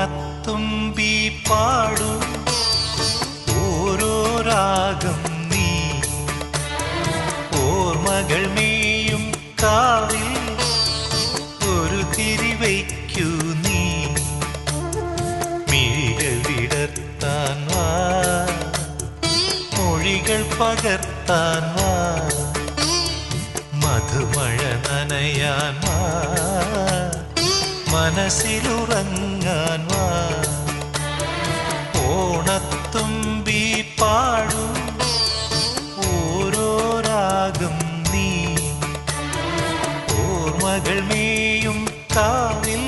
ഓണത്തുമ്പി പാടൂ ഓരോ രാഗം നീ ഓർമ്മകൾ മേയും കാവിൽ ഒരു തിരിവയ്ക്കൂ നീ മിഴികൾ വിടർത്താൻ വാ മൊഴികൾ പകർത്താൻ വാ മധുമഴ നനയാൻ വാ മനസ്സിലുറങ്ങാൻ വാ ഓണത്തുമ്പി പാടൂ ഓരോ രാഗം നീ ഓർമ്മകൾ മേയും കാവിൽ